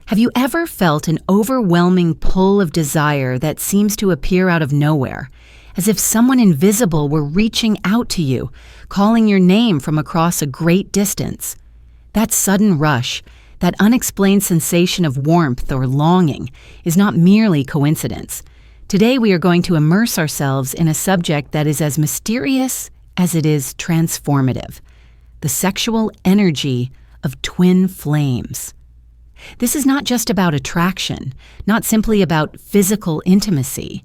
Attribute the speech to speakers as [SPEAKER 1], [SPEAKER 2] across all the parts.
[SPEAKER 1] Have you ever felt an overwhelming pull of desire that seems to appear out of nowhere, as if someone invisible were reaching out to you, calling your name from across a great distance? That sudden rush, that unexplained sensation of warmth or longing, is not merely coincidence. Today we are going to immerse ourselves in a subject that is as mysterious as it is transformative: the sexual energy of twin flames. This is not just about attraction, not simply about physical intimacy.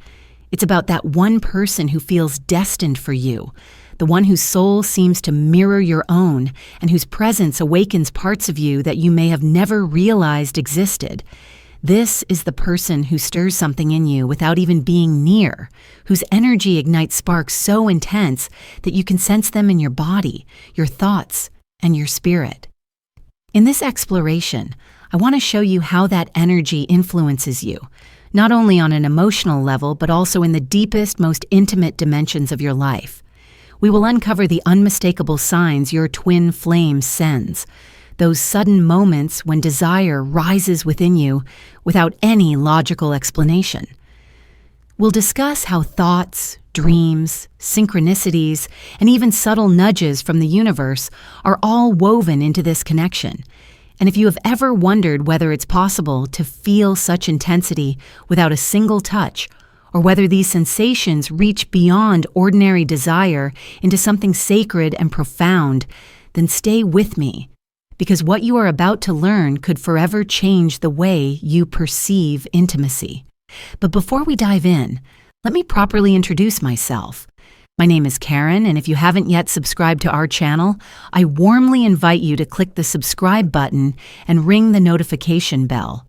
[SPEAKER 1] It's about that one person who feels destined for you, the one whose soul seems to mirror your own, and whose presence awakens parts of you that you may have never realized existed. This is the person who stirs something in you without even being near, whose energy ignites sparks so intense that you can sense them in your body, your thoughts, and your spirit. In this exploration, I want to show you how that energy influences you, not only on an emotional level, but also in the deepest, most intimate dimensions of your life. We will uncover the unmistakable signs your twin flame sends, those sudden moments when desire rises within you without any logical explanation. We'll discuss how thoughts, dreams, synchronicities, and even subtle nudges from the universe are all woven into this connection. And if you have ever wondered whether it's possible to feel such intensity without a single touch, or whether these sensations reach beyond ordinary desire into something sacred and profound, then stay with me, because what you are about to learn could forever change the way you perceive intimacy. But before we dive in, let me properly introduce myself. My name is Karen, and if you haven't yet subscribed to our channel, I warmly invite you to click the subscribe button and ring the notification bell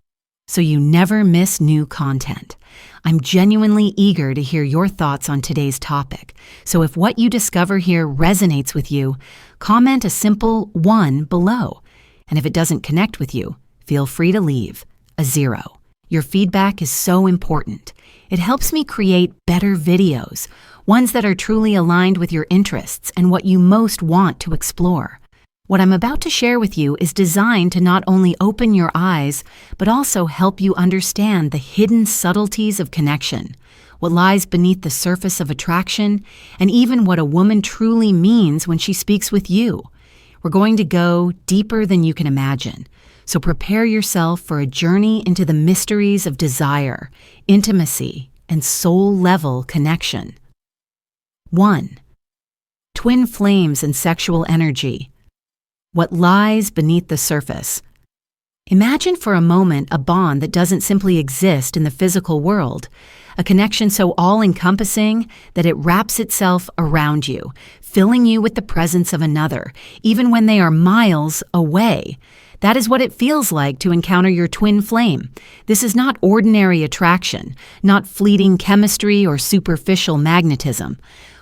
[SPEAKER 1] so you never miss new content. I'm genuinely eager to hear your thoughts on today's topic, so if what you discover here resonates with you, comment a simple 1 below. And if it doesn't connect with you, feel free to leave a 0. Your feedback is so important. It helps me create better videos, ones that are truly aligned with your interests and what you most want to explore. What I'm about to share with you is designed to not only open your eyes, but also help you understand the hidden subtleties of connection, what lies beneath the surface of attraction, and even what a woman truly means when she speaks with you. We're going to go deeper than you can imagine. So prepare yourself for a journey into the mysteries of desire, intimacy, and soul-level connection. 1. Twin flames and sexual energy. What lies beneath the surface. Imagine for a moment a bond that doesn't simply exist in the physical world, a connection so all-encompassing that it wraps itself around you, filling you with the presence of another, even when they are miles away. That is what it feels like to encounter your twin flame. This is not ordinary attraction, not fleeting chemistry or superficial magnetism.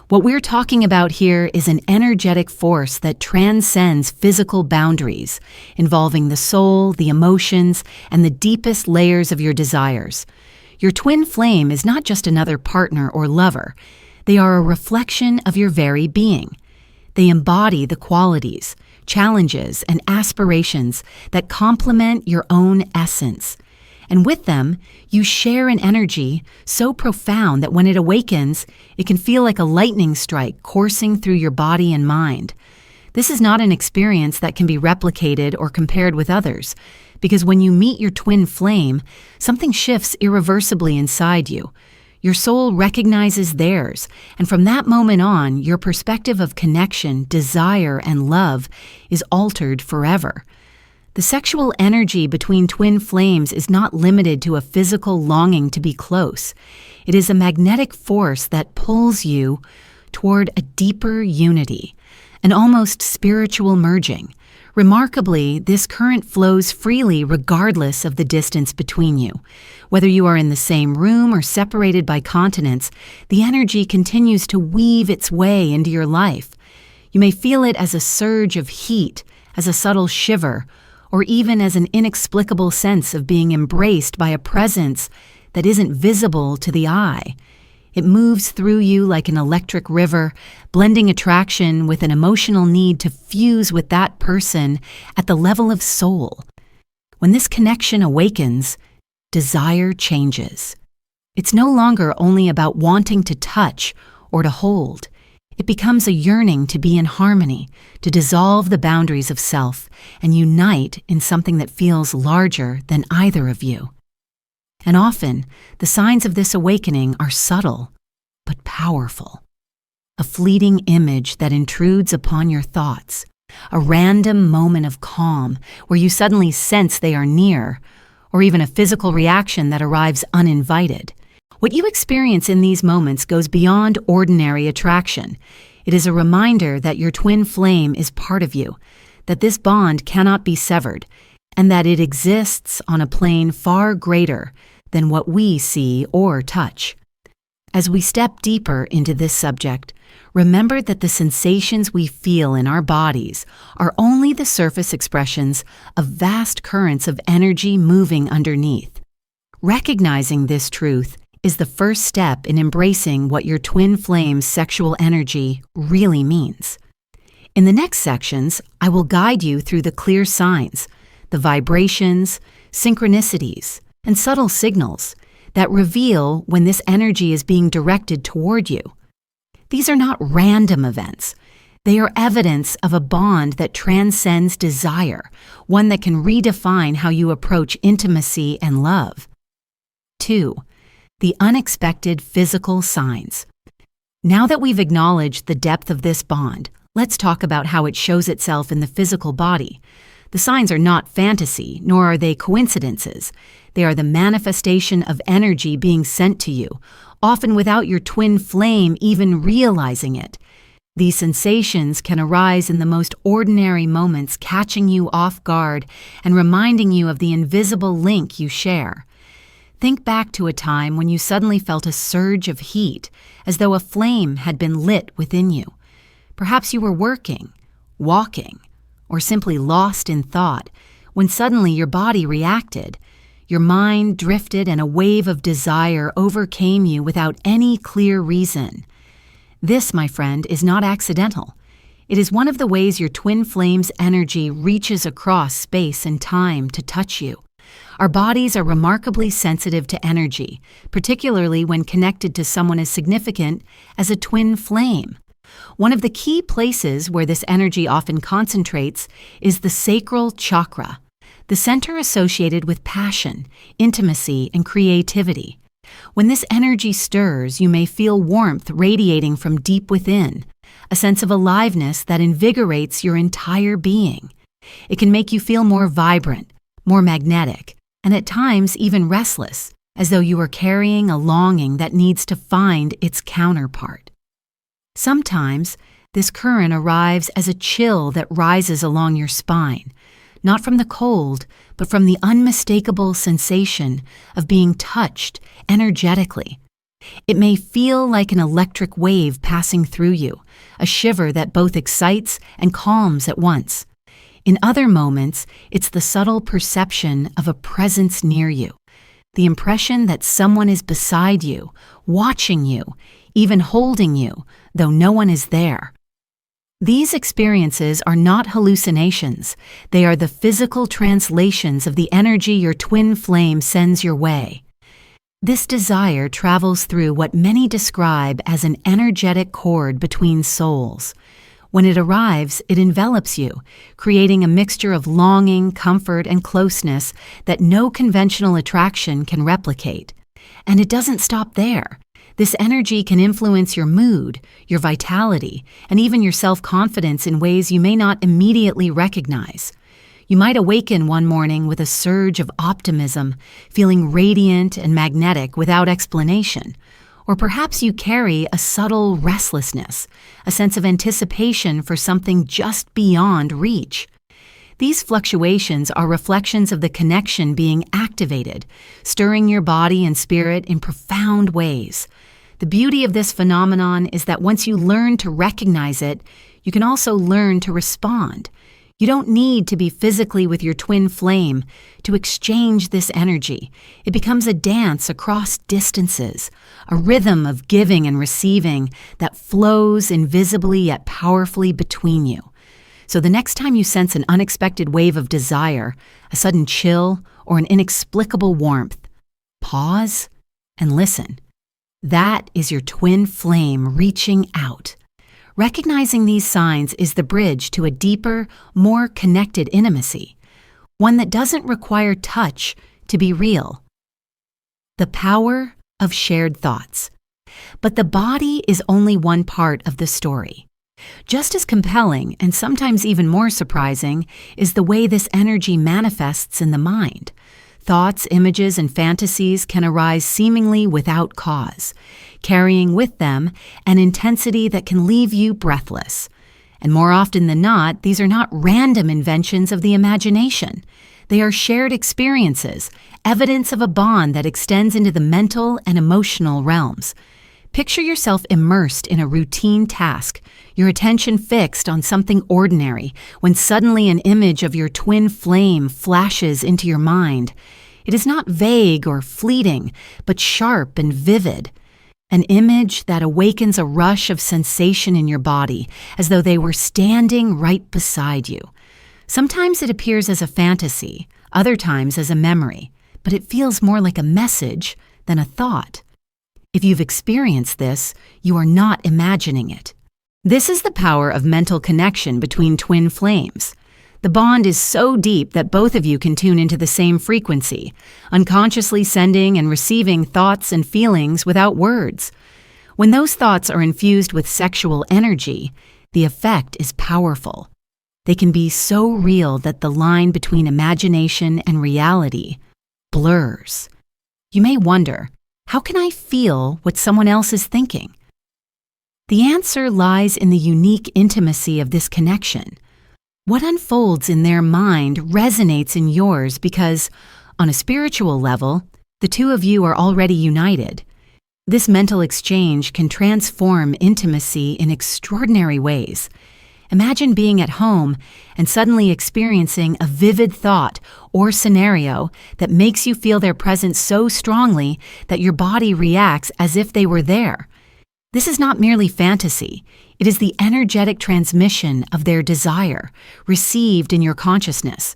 [SPEAKER 1] What we're talking about here is an energetic force that transcends physical boundaries, involving the soul, the emotions, and the deepest layers of your desires. Your twin flame is not just another partner or lover. They are a reflection of your very being. They embody the qualities, challenges, and aspirations that complement your own essence. And with them, you share an energy so profound that when it awakens, it can feel like a lightning strike coursing through your body and mind. This is not an experience that can be replicated or compared with others, because when you meet your twin flame, something shifts irreversibly inside you. Your soul recognizes theirs, and from that moment on, your perspective of connection, desire, and love is altered forever. The sexual energy between twin flames is not limited to a physical longing to be close. It is a magnetic force that pulls you toward a deeper unity, an almost spiritual merging. Remarkably, this current flows freely regardless of the distance between you. Whether you are in the same room or separated by continents, the energy continues to weave its way into your life. You may feel it as a surge of heat, as a subtle shiver, or even as an inexplicable sense of being embraced by a presence that isn't visible to the eye. It moves through you like an electric river, blending attraction with an emotional need to fuse with that person at the level of soul. When this connection awakens, desire changes. It's no longer only about wanting to touch or to hold. It becomes a yearning to be in harmony, to dissolve the boundaries of self and unite in something that feels larger than either of you. And often, the signs of this awakening are subtle, but powerful. A fleeting image that intrudes upon your thoughts, a random moment of calm where you suddenly sense they are near, or even a physical reaction that arrives uninvited. What you experience in these moments goes beyond ordinary attraction. It is a reminder that your twin flame is part of you, that this bond cannot be severed, and that it exists on a plane far greater than what we see or touch. As we step deeper into this subject, remember that the sensations we feel in our bodies are only the surface expressions of vast currents of energy moving underneath. Recognizing this truth is the first step in embracing what your twin flame's sexual energy really means. In the next sections, I will guide you through the clear signs, the vibrations, synchronicities, and subtle signals that reveal when this energy is being directed toward you. These are not random events. They are evidence of a bond that transcends desire, one that can redefine how you approach intimacy and love. 2. The unexpected physical signs. Now that we've acknowledged the depth of this bond, let's talk about how it shows itself in the physical body. The signs are not fantasy, nor are they coincidences. They are the manifestation of energy being sent to you, often without your twin flame even realizing it. These sensations can arise in the most ordinary moments, catching you off guard and reminding you of the invisible link you share. Think back to a time when you suddenly felt a surge of heat, as though a flame had been lit within you. Perhaps you were working, walking, or simply lost in thought, when suddenly your body reacted. Your mind drifted and a wave of desire overcame you without any clear reason. This, my friend, is not accidental. It is one of the ways your twin flame's energy reaches across space and time to touch you. Our bodies are remarkably sensitive to energy, particularly when connected to someone as significant as a twin flame. One of the key places where this energy often concentrates is the sacral chakra, the center associated with passion, intimacy, and creativity. When this energy stirs, you may feel warmth radiating from deep within, a sense of aliveness that invigorates your entire being. It can make you feel more vibrant, more magnetic, and at times even restless, as though you are carrying a longing that needs to find its counterpart. Sometimes, this current arrives as a chill that rises along your spine, not from the cold, but from the unmistakable sensation of being touched energetically. It may feel like an electric wave passing through you, a shiver that both excites and calms at once. In other moments, it's the subtle perception of a presence near you, the impression that someone is beside you, watching you, even holding you, though no one is there. These experiences are not hallucinations. They are the physical translations of the energy your twin flame sends your way. This desire travels through what many describe as an energetic cord between souls. When it arrives, it envelops you, creating a mixture of longing, comfort, and closeness that no conventional attraction can replicate. And it doesn't stop there. This energy can influence your mood, your vitality, and even your self-confidence in ways you may not immediately recognize. You might awaken one morning with a surge of optimism, feeling radiant and magnetic without explanation. Or perhaps you carry a subtle restlessness, a sense of anticipation for something just beyond reach. These fluctuations are reflections of the connection being activated, stirring your body and spirit in profound ways. The beauty of this phenomenon is that once you learn to recognize it, you can also learn to respond. You don't need to be physically with your twin flame to exchange this energy. It becomes a dance across distances, a rhythm of giving and receiving that flows invisibly yet powerfully between you. So the next time you sense an unexpected wave of desire, a sudden chill, or an inexplicable warmth, pause and listen. That is your twin flame reaching out. Recognizing these signs is the bridge to a deeper, more connected intimacy, one that doesn't require touch to be real. The power of shared thoughts. But the body is only one part of the story. Just as compelling, and sometimes even more surprising, is the way this energy manifests in the mind. Thoughts, images, and fantasies can arise seemingly without cause, carrying with them an intensity that can leave you breathless. And more often than not, these are not random inventions of the imagination. They are shared experiences, evidence of a bond that extends into the mental and emotional realms. Picture yourself immersed in a routine task, your attention fixed on something ordinary, when suddenly an image of your twin flame flashes into your mind. It is not vague or fleeting, but sharp and vivid. An image that awakens a rush of sensation in your body, as though they were standing right beside you. Sometimes it appears as a fantasy, other times as a memory, but it feels more like a message than a thought. If you've experienced this, you are not imagining it. This is the power of mental connection between twin flames. The bond is so deep that both of you can tune into the same frequency, unconsciously sending and receiving thoughts and feelings without words. When those thoughts are infused with sexual energy, the effect is powerful. They can be so real that the line between imagination and reality blurs. You may wonder, how can I feel what someone else is thinking? The answer lies in the unique intimacy of this connection. What unfolds in their mind resonates in yours because, on a spiritual level, the two of you are already united. This mental exchange can transform intimacy in extraordinary ways. Imagine being at home and suddenly experiencing a vivid thought or scenario that makes you feel their presence so strongly that your body reacts as if they were there. This is not merely fantasy. It is the energetic transmission of their desire, received in your consciousness.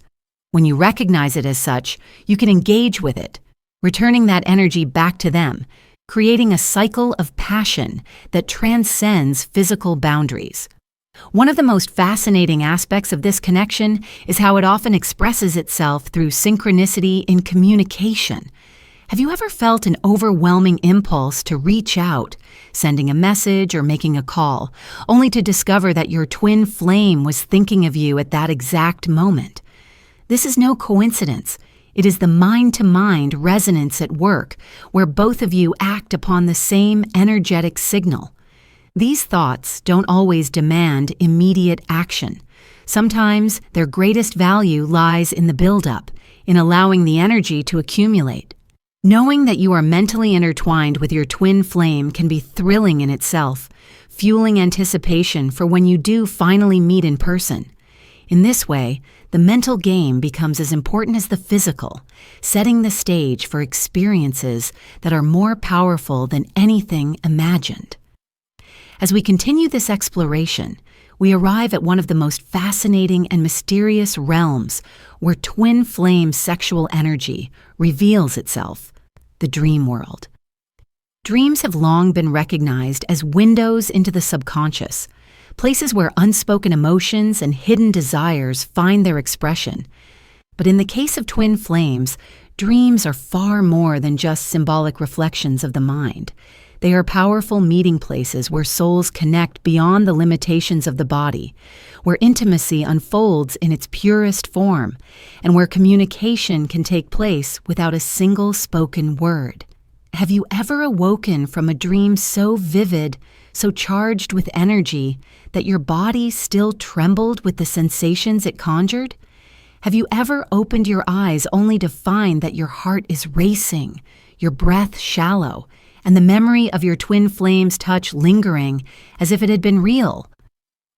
[SPEAKER 1] When you recognize it as such, you can engage with it, returning that energy back to them, creating a cycle of passion that transcends physical boundaries. One of the most fascinating aspects of this connection is how it often expresses itself through synchronicity in communication. Have you ever felt an overwhelming impulse to reach out, sending a message or making a call, only to discover that your twin flame was thinking of you at that exact moment? This is no coincidence. It is the mind-to-mind resonance at work, where both of you act upon the same energetic signal. These thoughts don't always demand immediate action. Sometimes their greatest value lies in the buildup, in allowing the energy to accumulate. Knowing that you are mentally intertwined with your twin flame can be thrilling in itself, fueling anticipation for when you do finally meet in person. In this way, the mental game becomes as important as the physical, setting the stage for experiences that are more powerful than anything imagined. As we continue this exploration, we arrive at one of the most fascinating and mysterious realms where twin flame sexual energy reveals itself, the dream world. Dreams have long been recognized as windows into the subconscious, places where unspoken emotions and hidden desires find their expression. But in the case of twin flames, dreams are far more than just symbolic reflections of the mind. They are powerful meeting places where souls connect beyond the limitations of the body, where intimacy unfolds in its purest form, and where communication can take place without a single spoken word. Have you ever awoken from a dream so vivid, so charged with energy, that your body still trembled with the sensations it conjured? Have you ever opened your eyes only to find that your heart is racing, your breath shallow, and the memory of your twin flame's touch lingering as if it had been real?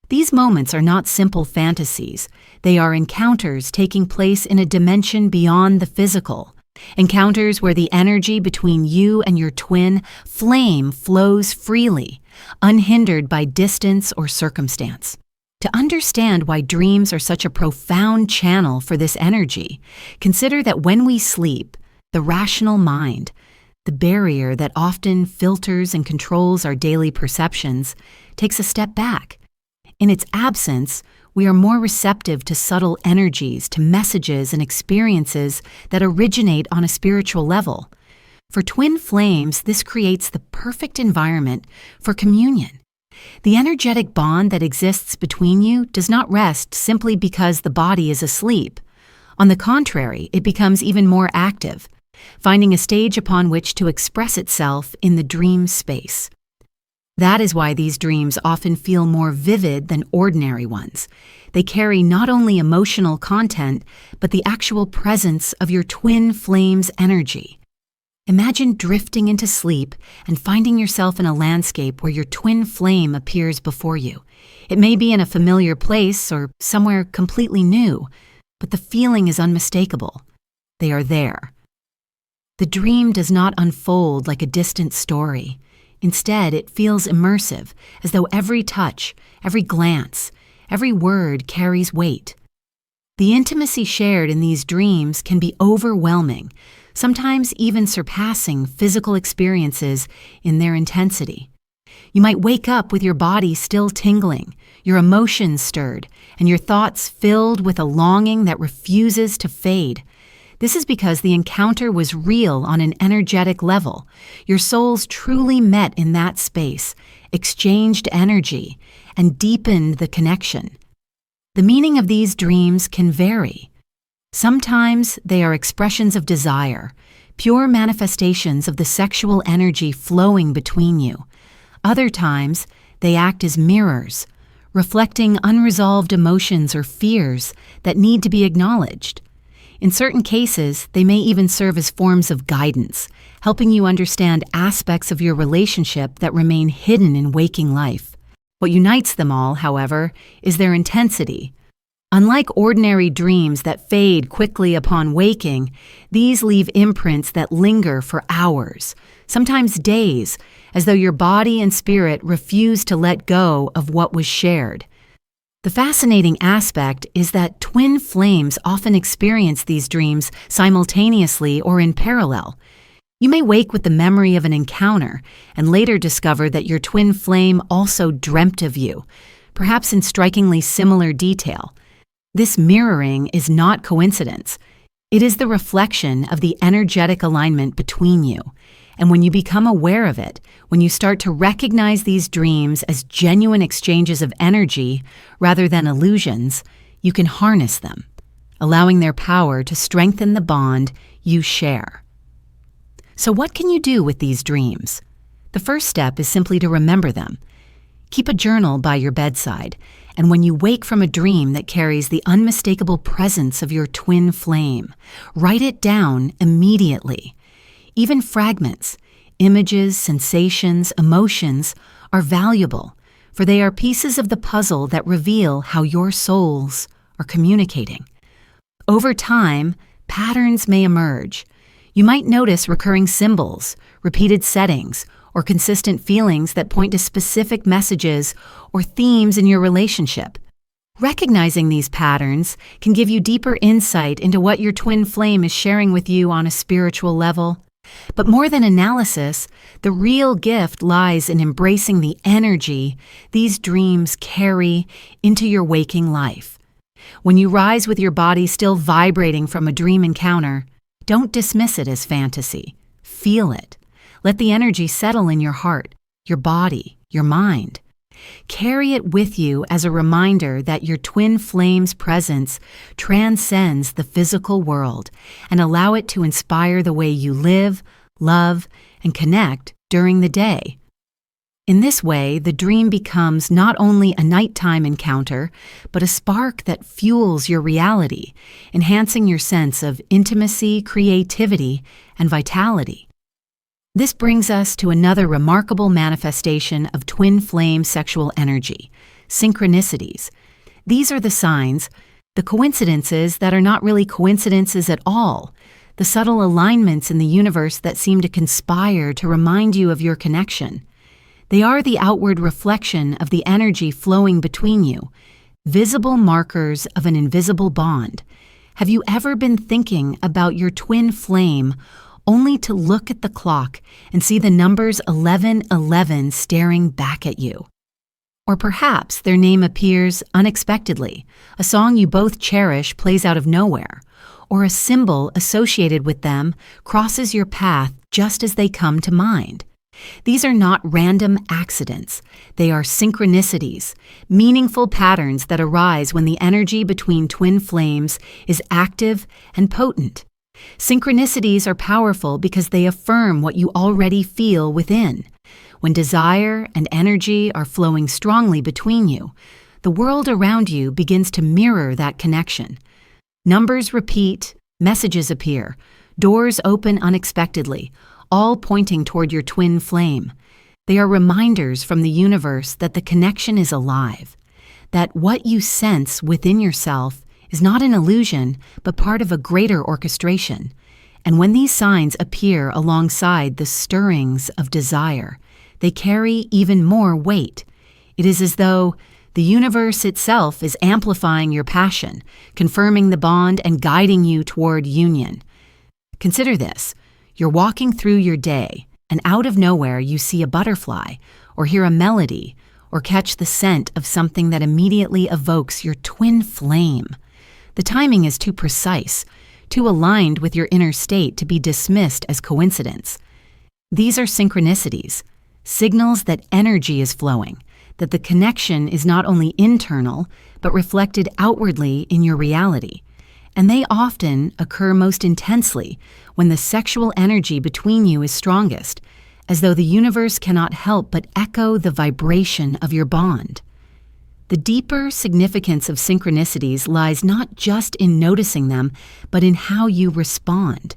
[SPEAKER 1] These moments are not simple fantasies. They are encounters taking place in a dimension beyond the physical. Encounters where the energy between you and your twin flame flows freely, unhindered by distance or circumstance. To understand why dreams are such a profound channel for this energy, consider that when we sleep, the rational mind, the barrier that often filters and controls our daily perceptions, takes a step back. In its absence, we are more receptive to subtle energies, to messages and experiences that originate on a spiritual level. For twin flames, this creates the perfect environment for communion. The energetic bond that exists between you does not rest simply because the body is asleep. On the contrary, it becomes even more active, finding a stage upon which to express itself in the dream space. That is why these dreams often feel more vivid than ordinary ones. They carry not only emotional content, but the actual presence of your twin flame's energy. Imagine drifting into sleep and finding yourself in a landscape where your twin flame appears before you. It may be in a familiar place or somewhere completely new, but the feeling is unmistakable. They are there. The dream does not unfold like a distant story. Instead, it feels immersive, as though every touch, every glance, every word carries weight. The intimacy shared in these dreams can be overwhelming, sometimes even surpassing physical experiences in their intensity. You might wake up with your body still tingling, your emotions stirred, and your thoughts filled with a longing that refuses to fade. This is because the encounter was real on an energetic level. Your souls truly met in that space, exchanged energy, and deepened the connection. The meaning of these dreams can vary. Sometimes they are expressions of desire, pure manifestations of the sexual energy flowing between you. Other times, they act as mirrors, reflecting unresolved emotions or fears that need to be acknowledged. In certain cases, they may even serve as forms of guidance, helping you understand aspects of your relationship that remain hidden in waking life. What unites them all, however, is their intensity. Unlike ordinary dreams that fade quickly upon waking, these leave imprints that linger for hours, sometimes days, as though your body and spirit refuse to let go of what was shared. The fascinating aspect is that twin flames often experience these dreams simultaneously or in parallel. You may wake with the memory of an encounter and later discover that your twin flame also dreamt of you, perhaps in strikingly similar detail. This mirroring is not coincidence. It is the reflection of the energetic alignment between you. And when you become aware of it, when you start to recognize these dreams as genuine exchanges of energy rather than illusions, you can harness them, allowing their power to strengthen the bond you share. So what can you do with these dreams? The first step is simply to remember them. Keep a journal by your bedside, and when you wake from a dream that carries the unmistakable presence of your twin flame, write it down immediately. Even fragments, images, sensations, emotions are valuable, for they are pieces of the puzzle that reveal how your souls are communicating. Over time, patterns may emerge. You might notice recurring symbols, repeated settings, or consistent feelings that point to specific messages or themes in your relationship. Recognizing these patterns can give you deeper insight into what your twin flame is sharing with you on a spiritual level. But more than analysis, the real gift lies in embracing the energy these dreams carry into your waking life. When you rise with your body still vibrating from a dream encounter, don't dismiss it as fantasy. Feel it. Let the energy settle in your heart, your body, your mind. Carry it with you as a reminder that your twin flame's presence transcends the physical world, and allow it to inspire the way you live, love, and connect during the day. In this way, the dream becomes not only a nighttime encounter, but a spark that fuels your reality, enhancing your sense of intimacy, creativity, and vitality. This brings us to another remarkable manifestation of twin flame sexual energy, synchronicities. These are the signs, the coincidences that are not really coincidences at all, the subtle alignments in the universe that seem to conspire to remind you of your connection. They are the outward reflection of the energy flowing between you, visible markers of an invisible bond. Have you ever been thinking about your twin flame only to look at the clock and see the numbers 1111 staring back at you? Or perhaps their name appears unexpectedly. A song you both cherish plays out of nowhere, or a symbol associated with them crosses your path just as they come to mind. These are not random accidents. They are synchronicities, meaningful patterns that arise when the energy between twin flames is active and potent. Synchronicities are powerful because they affirm what you already feel within. When desire and energy are flowing strongly between you, the world around you begins to mirror that connection. Numbers repeat, messages appear, doors open unexpectedly, all pointing toward your twin flame. They are reminders from the universe that the connection is alive, that what you sense within yourself is not an illusion, but part of a greater orchestration. And when these signs appear alongside the stirrings of desire, they carry even more weight. It is as though the universe itself is amplifying your passion, confirming the bond and guiding you toward union. Consider this. You're walking through your day, and out of nowhere you see a butterfly, or hear a melody, or catch the scent of something that immediately evokes your twin flame. The timing is too precise, too aligned with your inner state to be dismissed as coincidence. These are synchronicities, signals that energy is flowing, that the connection is not only internal, but reflected outwardly in your reality. And they often occur most intensely when the sexual energy between you is strongest, as though the universe cannot help but echo the vibration of your bond. The deeper significance of synchronicities lies not just in noticing them, but in how you respond.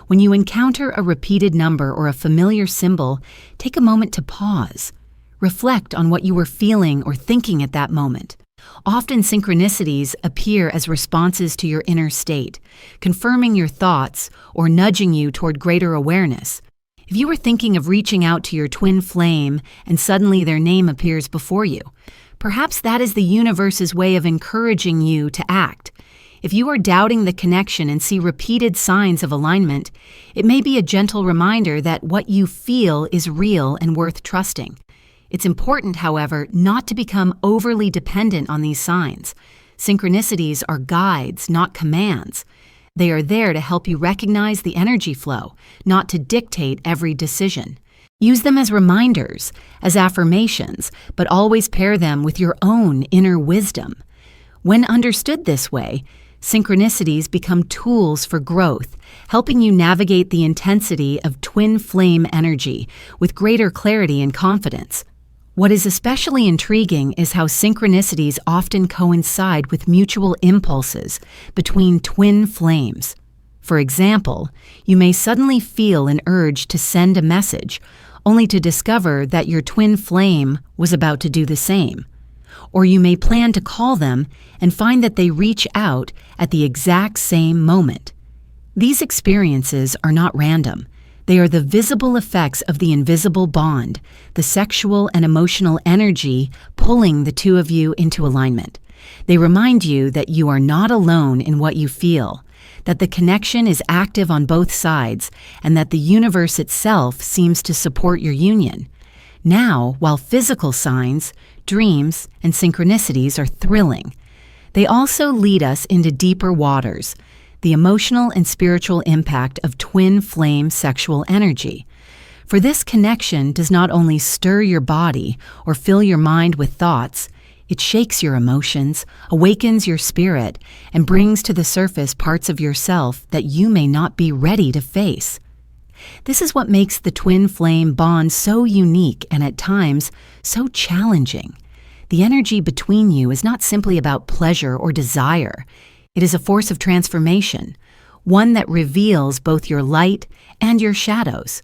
[SPEAKER 1] When you encounter a repeated number or a familiar symbol, take a moment to pause. Reflect on what you were feeling or thinking at that moment. Often synchronicities appear as responses to your inner state, confirming your thoughts or nudging you toward greater awareness. If you were thinking of reaching out to your twin flame and suddenly their name appears before you, perhaps that is the universe's way of encouraging you to act. If you are doubting the connection and see repeated signs of alignment, it may be a gentle reminder that what you feel is real and worth trusting. It's important, however, not to become overly dependent on these signs. Synchronicities are guides, not commands. They are there to help you recognize the energy flow, not to dictate every decision. Use them as reminders, as affirmations, but always pair them with your own inner wisdom. When understood this way, synchronicities become tools for growth, helping you navigate the intensity of twin flame energy with greater clarity and confidence. What is especially intriguing is how synchronicities often coincide with mutual impulses between twin flames. For example, you may suddenly feel an urge to send a message, only to discover that your twin flame was about to do the same. Or you may plan to call them and find that they reach out at the exact same moment. These experiences are not random. They are the visible effects of the invisible bond, the sexual and emotional energy pulling the two of you into alignment. They remind you that you are not alone in what you feel, that the connection is active on both sides, and that the universe itself seems to support your union. Now, while physical signs, dreams, and synchronicities are thrilling, they also lead us into deeper waters, the emotional and spiritual impact of twin flame sexual energy. For this connection does not only stir your body or fill your mind with thoughts, it shakes your emotions, awakens your spirit, and brings to the surface parts of yourself that you may not be ready to face. This is what makes the twin flame bond so unique and at times so challenging. The energy between you is not simply about pleasure or desire. It is a force of transformation, one that reveals both your light and your shadows.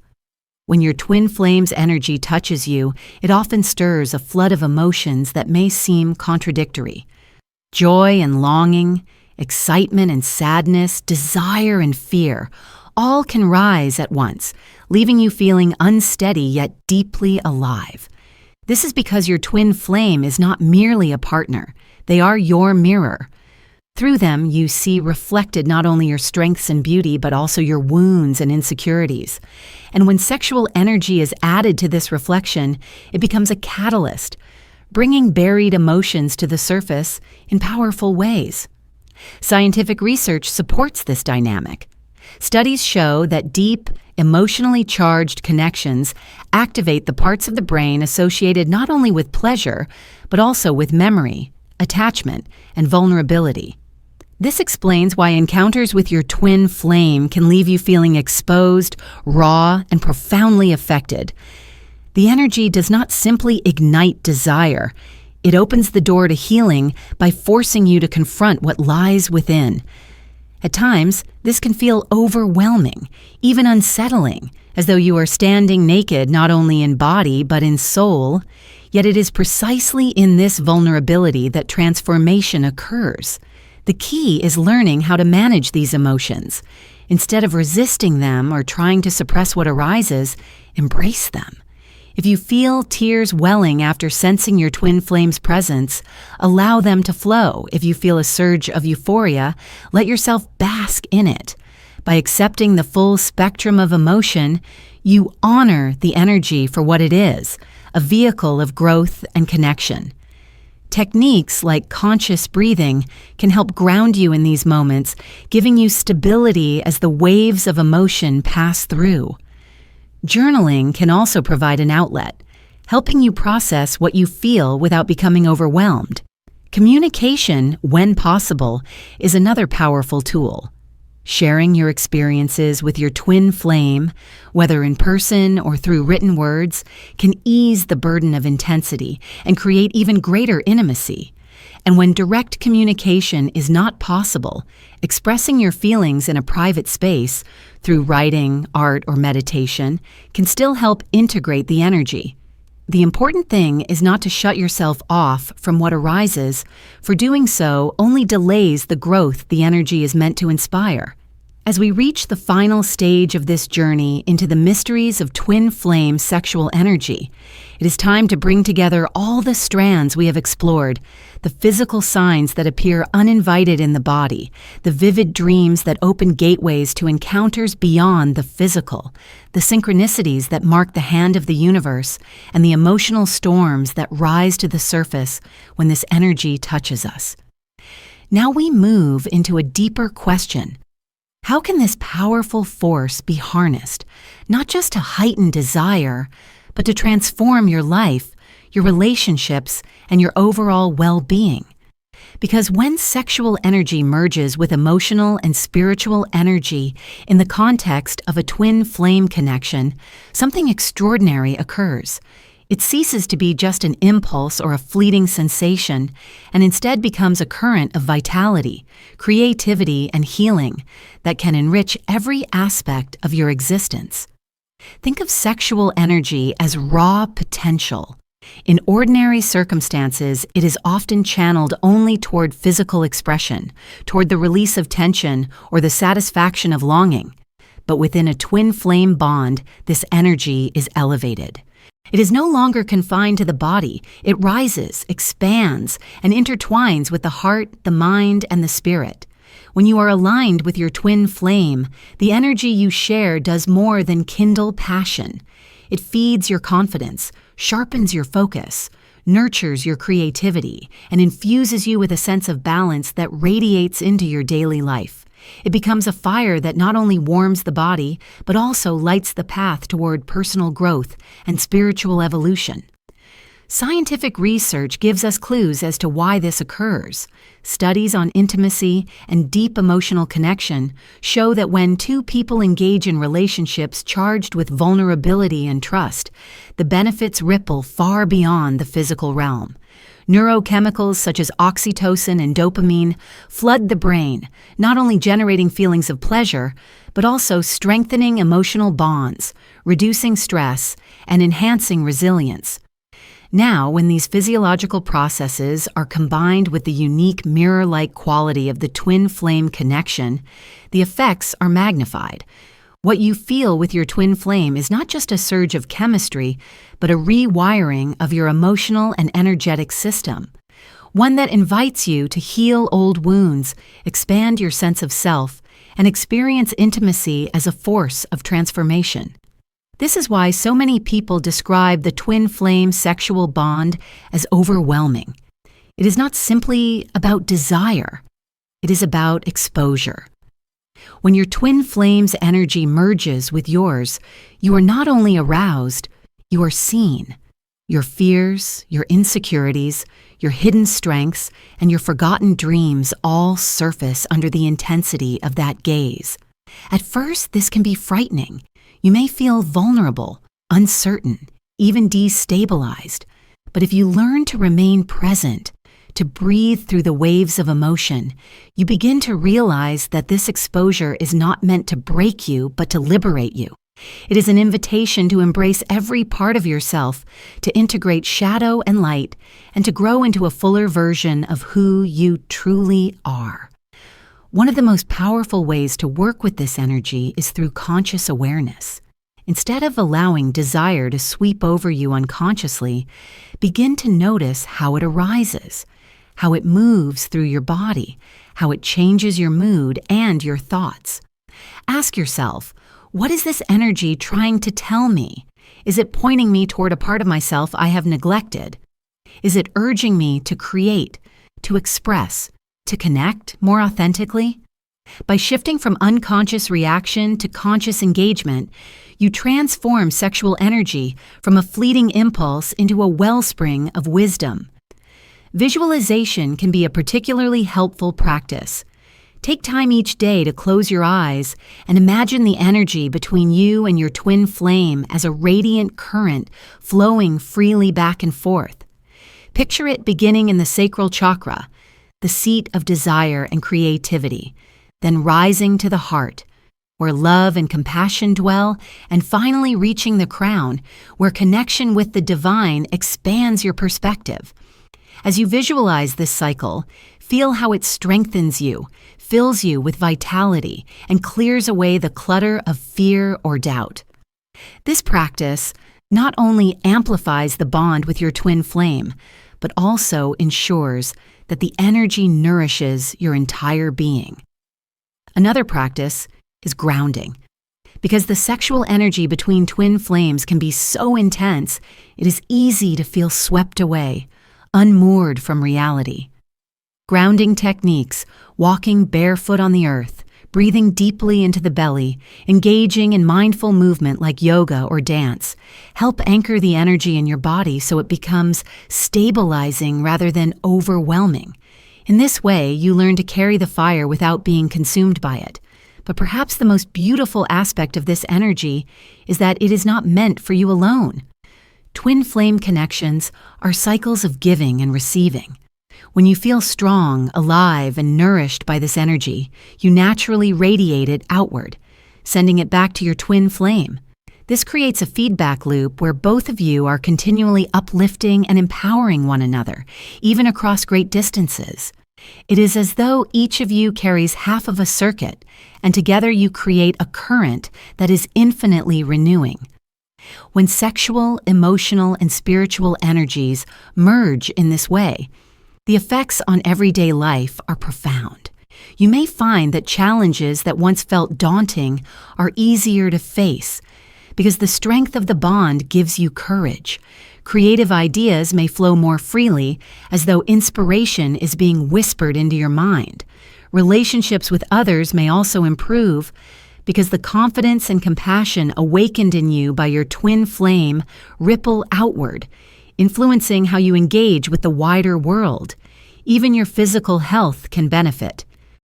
[SPEAKER 1] When your twin flame's energy touches you, it often stirs a flood of emotions that may seem contradictory. Joy and longing, excitement and sadness, desire and fear, all can rise at once, leaving you feeling unsteady yet deeply alive. This is because your twin flame is not merely a partner. They are your mirror. Through them, you see reflected not only your strengths and beauty, but also your wounds and insecurities. And when sexual energy is added to this reflection, it becomes a catalyst, bringing buried emotions to the surface in powerful ways. Scientific research supports this dynamic. Studies show that deep, emotionally charged connections activate the parts of the brain associated not only with pleasure, but also with memory, attachment, and vulnerability. This explains why encounters with your twin flame can leave you feeling exposed, raw, and profoundly affected. The energy does not simply ignite desire. It opens the door to healing by forcing you to confront what lies within. At times, this can feel overwhelming, even unsettling, as though you are standing naked not only in body but in soul. Yet it is precisely in this vulnerability that transformation occurs. The key is learning how to manage these emotions. Instead of resisting them or trying to suppress what arises, embrace them. If you feel tears welling after sensing your twin flame's presence, allow them to flow. If you feel a surge of euphoria, let yourself bask in it. By accepting the full spectrum of emotion, you honor the energy for what it is, a vehicle of growth and connection. Techniques like conscious breathing can help ground you in these moments, giving you stability as the waves of emotion pass through. Journaling can also provide an outlet, helping you process what you feel without becoming overwhelmed. Communication, when possible, is another powerful tool. Sharing your experiences with your twin flame, whether in person or through written words, can ease the burden of intensity and create even greater intimacy. And when direct communication is not possible, expressing your feelings in a private space, through writing, art, or meditation, can still help integrate the energy. The important thing is not to shut yourself off from what arises, for doing so only delays the growth the energy is meant to inspire. As we reach the final stage of this journey into the mysteries of twin flame sexual energy, it is time to bring together all the strands we have explored, the physical signs that appear uninvited in the body, the vivid dreams that open gateways to encounters beyond the physical, the synchronicities that mark the hand of the universe, and the emotional storms that rise to the surface when this energy touches us. Now we move into a deeper question. How can this powerful force be harnessed, not just to heighten desire, but to transform your life, your relationships, and your overall well-being? Because when sexual energy merges with emotional and spiritual energy in the context of a twin flame connection, something extraordinary occurs. It ceases to be just an impulse or a fleeting sensation, and instead becomes a current of vitality, creativity, and healing that can enrich every aspect of your existence. Think of sexual energy as raw potential. In ordinary circumstances, it is often channeled only toward physical expression, toward the release of tension or the satisfaction of longing. But within a twin flame bond, this energy is elevated. It is no longer confined to the body. It rises, expands, and intertwines with the heart, the mind, and the spirit. When you are aligned with your twin flame, the energy you share does more than kindle passion. It feeds your confidence, sharpens your focus, nurtures your creativity, and infuses you with a sense of balance that radiates into your daily life. It becomes a fire that not only warms the body, but also lights the path toward personal growth and spiritual evolution. Scientific research gives us clues as to why this occurs. Studies on intimacy and deep emotional connection show that when two people engage in relationships charged with vulnerability and trust, the benefits ripple far beyond the physical realm. Neurochemicals such as oxytocin and dopamine flood the brain, not only generating feelings of pleasure, but also strengthening emotional bonds, reducing stress, and enhancing resilience. Now, when these physiological processes are combined with the unique mirror-like quality of the twin flame connection, the effects are magnified. What you feel with your twin flame is not just a surge of chemistry, but a rewiring of your emotional and energetic system. one that invites you to heal old wounds, expand your sense of self, and experience intimacy as a force of transformation. This is why so many people describe the twin flame sexual bond as overwhelming. It is not simply about desire. It is about exposure. When your twin flame's energy merges with yours, you are not only aroused, you are seen. Your fears, your insecurities, your hidden strengths, and your forgotten dreams all surface under the intensity of that gaze. At first, this can be frightening. You may feel vulnerable, uncertain, even destabilized. But if you learn to remain present, to breathe through the waves of emotion, you begin to realize that this exposure is not meant to break you, but to liberate you. It is an invitation to embrace every part of yourself, to integrate shadow and light, and to grow into a fuller version of who you truly are. One of the most powerful ways to work with this energy is through conscious awareness. Instead of allowing desire to sweep over you unconsciously, begin to notice how it arises, how it moves through your body, how it changes your mood and your thoughts. Ask yourself, what is this energy trying to tell me? Is it pointing me toward a part of myself I have neglected? Is it urging me to create, to express, to connect more authentically? By shifting from unconscious reaction to conscious engagement, you transform sexual energy from a fleeting impulse into a wellspring of wisdom. Visualization can be a particularly helpful practice. Take time each day to close your eyes and imagine the energy between you and your twin flame as a radiant current flowing freely back and forth. Picture it beginning in the sacral chakra, the seat of desire and creativity, then rising to the heart, where love and compassion dwell, and finally reaching the crown, where connection with the divine expands your perspective. As you visualize this cycle, feel how it strengthens you, fills you with vitality, and clears away the clutter of fear or doubt. This practice not only amplifies the bond with your twin flame, but also ensures that the energy nourishes your entire being. Another practice is grounding. Because the sexual energy between twin flames can be so intense, it is easy to feel swept away, unmoored from reality. Grounding techniques, walking barefoot on the earth, breathing deeply into the belly, engaging in mindful movement like yoga or dance, help anchor the energy in your body so it becomes stabilizing rather than overwhelming. In this way, you learn to carry the fire without being consumed by it. But perhaps the most beautiful aspect of this energy is that it is not meant for you alone. Twin flame connections are cycles of giving and receiving. When you feel strong, alive, and nourished by this energy, you naturally radiate it outward, sending it back to your twin flame. This creates a feedback loop where both of you are continually uplifting and empowering one another, even across great distances. It is as though each of you carries half of a circuit, and together you create a current that is infinitely renewing. When sexual, emotional, and spiritual energies merge in this way, the effects on everyday life are profound. You may find that challenges that once felt daunting are easier to face because the strength of the bond gives you courage. Creative ideas may flow more freely as though inspiration is being whispered into your mind. Relationships with others may also improve because the confidence and compassion awakened in you by your twin flame ripple outward, influencing how you engage with the wider world. Even your physical health can benefit.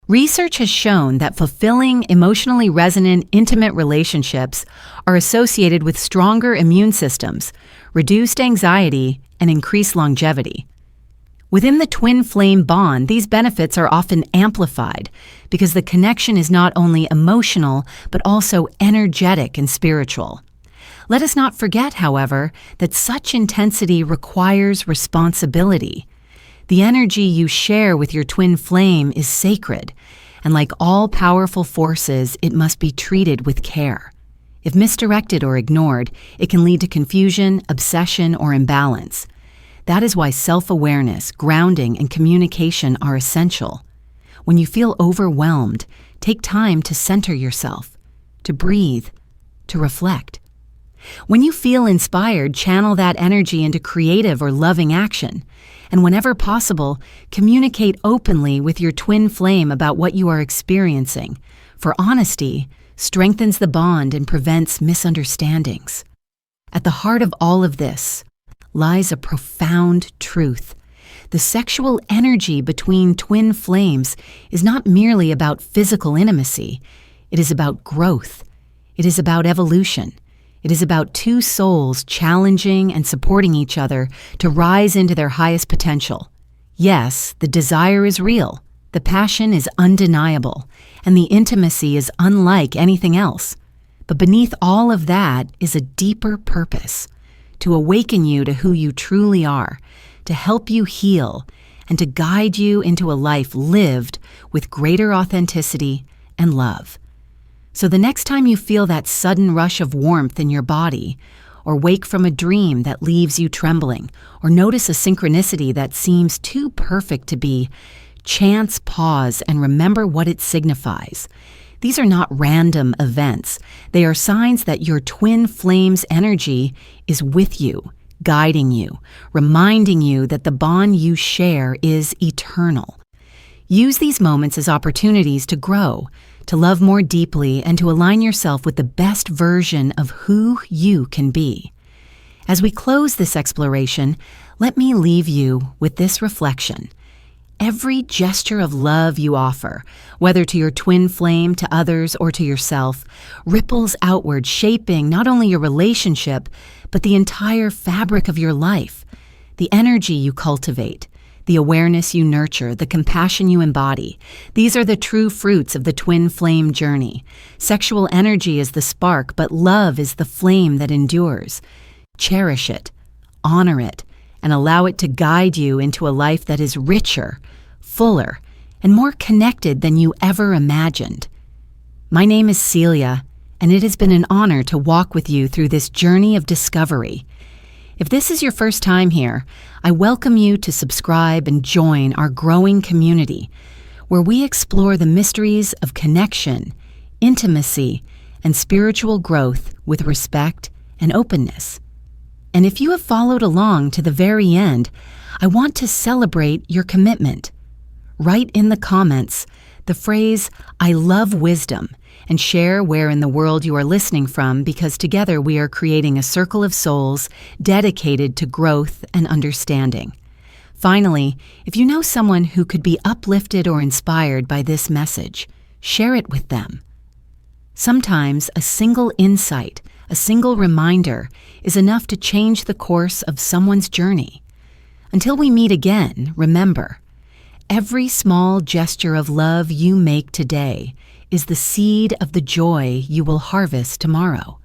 [SPEAKER 1] Research has shown that fulfilling, emotionally resonant, intimate relationships are associated with stronger immune systems, reduced anxiety, and increased longevity. Within the twin flame bond, these benefits are often amplified because the connection is not only emotional, but also energetic and spiritual. Let us not forget, however, that such intensity requires responsibility. The energy you share with your twin flame is sacred, and like all powerful forces, it must be treated with care. If misdirected or ignored, it can lead to confusion, obsession, or imbalance. That is why self-awareness, grounding, and communication are essential. When you feel overwhelmed, take time to center yourself, to breathe, to reflect. When you feel inspired, channel that energy into creative or loving action. And whenever possible, communicate openly with your twin flame about what you are experiencing, for honesty strengthens the bond and prevents misunderstandings. At the heart of all of this lies a profound truth. The sexual energy between twin flames is not merely about physical intimacy. It is about growth. It is about evolution. It is about two souls challenging and supporting each other to rise into their highest potential. Yes, the desire is real, the passion is undeniable, and the intimacy is unlike anything else. But beneath all of that is a deeper purpose: to awaken you to who you truly are, to help you heal, and to guide you into a life lived with greater authenticity and love. So the next time you feel that sudden rush of warmth in your body, or wake from a dream that leaves you trembling, or notice a synchronicity that seems too perfect to be chance, pause and remember what it signifies. These are not random events. They are signs that your twin flame's energy is with you, guiding you, reminding you that the bond you share is eternal. Use these moments as opportunities to grow, to love more deeply, and to align yourself with the best version of who you can be. As we close this exploration, let me leave you with this reflection. Every gesture of love you offer, whether to your twin flame, to others, or to yourself, ripples outward, shaping not only your relationship, but the entire fabric of your life. The energy you cultivate, the awareness you nurture, the compassion you embody. These are the true fruits of the twin flame journey. Sexual energy is the spark, but love is the flame that endures. Cherish it, honor it, and allow it to guide you into a life that is richer, fuller, and more connected than you ever imagined. My name is Celia, and it has been an honor to walk with you through this journey of discovery. If this is your first time here, I welcome you to subscribe and join our growing community, where we explore the mysteries of connection, intimacy, and spiritual growth with respect and openness. And if you have followed along to the very end, I want to celebrate your commitment. Write in the comments the phrase, "I love wisdom," and share where in the world you are listening from, because together we are creating a circle of souls dedicated to growth and understanding. Finally, if you know someone who could be uplifted or inspired by this message, share it with them. Sometimes a single insight, a single reminder, is enough to change the course of someone's journey. Until we meet again, remember, every small gesture of love you make today is the seed of the joy you will harvest tomorrow.